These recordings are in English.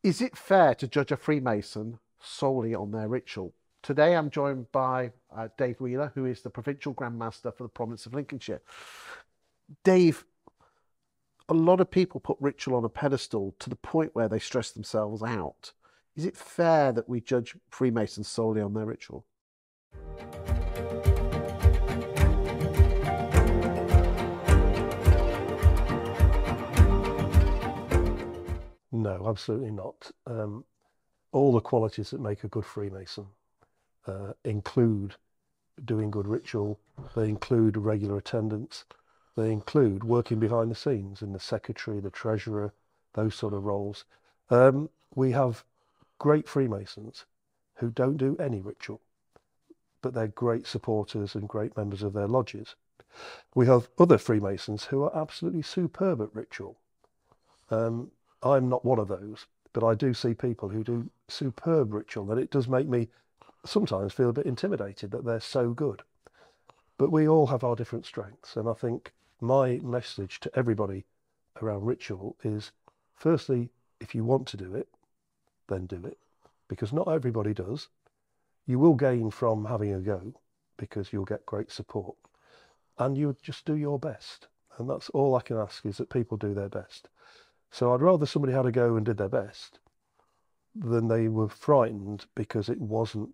Is it fair to judge a Freemason solely on their ritual? Today I'm joined by Dave Wheeler, who is the Provincial Grand Master for the Province of Lincolnshire. Dave, a lot of people put ritual on a pedestal to the point where they stress themselves out. Is it fair that we judge Freemasons solely on their ritual? No, absolutely not. All the qualities that make a good Freemason include doing good ritual, they include regular attendance, they include working behind the scenes in the secretary, the treasurer, those sort of roles. We have great Freemasons who don't do any ritual, but they're great supporters and great members of their lodges. We have other Freemasons who are absolutely superb at ritual. I'm not one of those, but I do see people who do superb ritual, and it does make me sometimes feel a bit intimidated that they're so good. But we all have our different strengths, and I think my message to everybody around ritual is, firstly, if you want to do it, then do it, because not everybody does. You will gain from having a go, because you'll get great support, and you just do your best. And that's all I can ask, is that people do their best. So I'd rather somebody had a go and did their best than they were frightened because it wasn't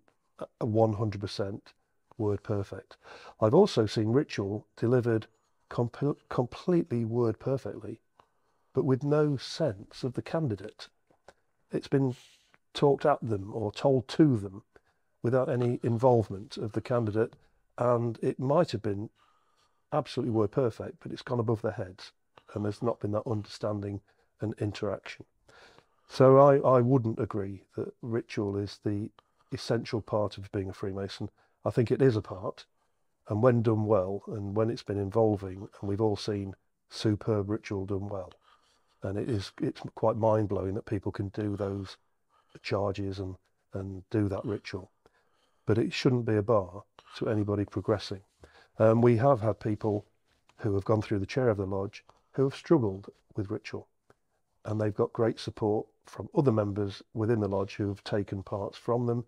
a 100% word perfect. I've also seen ritual delivered completely word perfectly, but with no sense of the candidate. It's been talked at them or told to them without any involvement of the candidate, and it might have been absolutely word perfect, but it's gone above their heads, and there's not been that understanding and interaction. So I wouldn't agree that ritual is the essential part of being a Freemason. I think it is a part, and when done well, and when it's been involving, and we've all seen superb ritual done well, and it's quite mind-blowing that people can do those charges and do that ritual. But it shouldn't be a bar to anybody progressing. We have had people who have gone through the chair of the lodge who have struggled with ritual, and they've got great support from other members within the lodge who have taken parts from them,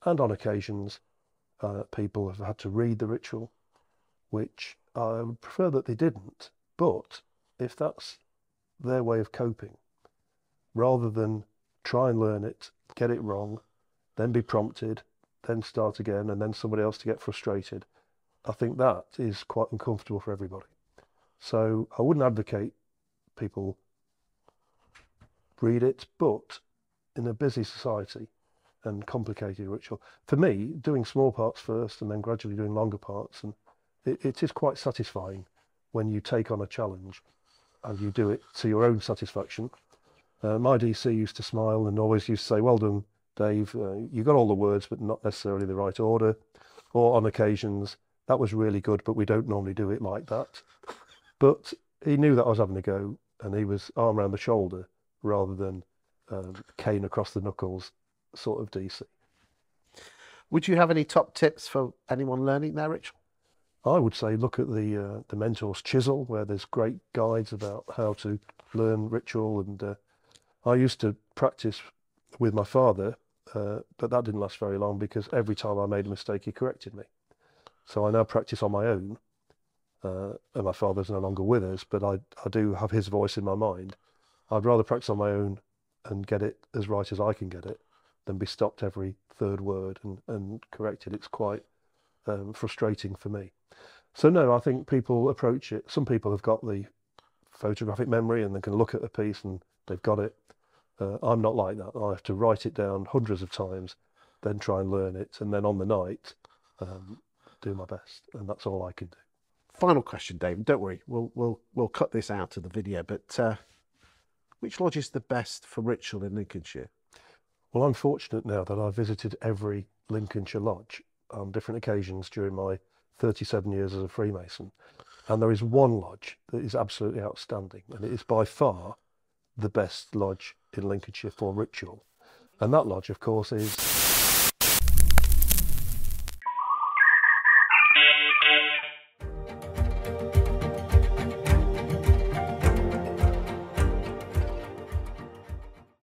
and on occasions people have had to read the ritual, which I would prefer that they didn't, but if that's their way of coping, rather than try and learn it, get it wrong, then be prompted, then start again, and then somebody else to get frustrated, I think that is quite uncomfortable for everybody. So I wouldn't advocate people read it, but in a busy society and complicated ritual, for me, doing small parts first and then gradually doing longer parts, and it is quite satisfying when you take on a challenge and you do it to your own satisfaction. My DC used to smile and always used to say, "Well done, Dave, you got all the words but not necessarily the right order," or on occasions, "That was really good, but we don't normally do it like that." But he knew that I was having a go, and he was arm around the shoulder rather than cane across the knuckles sort of DC. Would you have any top tips for anyone learning their ritual? I would say look at the Mentor's Chisel, where there's great guides about how to learn ritual, and I used to practice with my father, but that didn't last very long because every time I made a mistake he corrected me. So I now practice on my own, and my father's no longer with us, but I do have his voice in my mind. I'd rather practice on my own and get it as right as I can get it than be stopped every third word and corrected. It's quite frustrating for me. So no, I think people approach it. Some people have got the photographic memory and they can look at a piece and they've got it. I'm not like that. I have to write it down hundreds of times, then try and learn it, and then on the night do my best, and that's all I can do. Final question, Dave. Don't worry, we'll cut this out of the video. But which lodge is the best for ritual in Lincolnshire? Well, I'm fortunate now that I've visited every Lincolnshire lodge on different occasions during my 37 years as a Freemason, and there is one lodge that is absolutely outstanding, and it is by far the best lodge in Lincolnshire for ritual, and that lodge, of course, is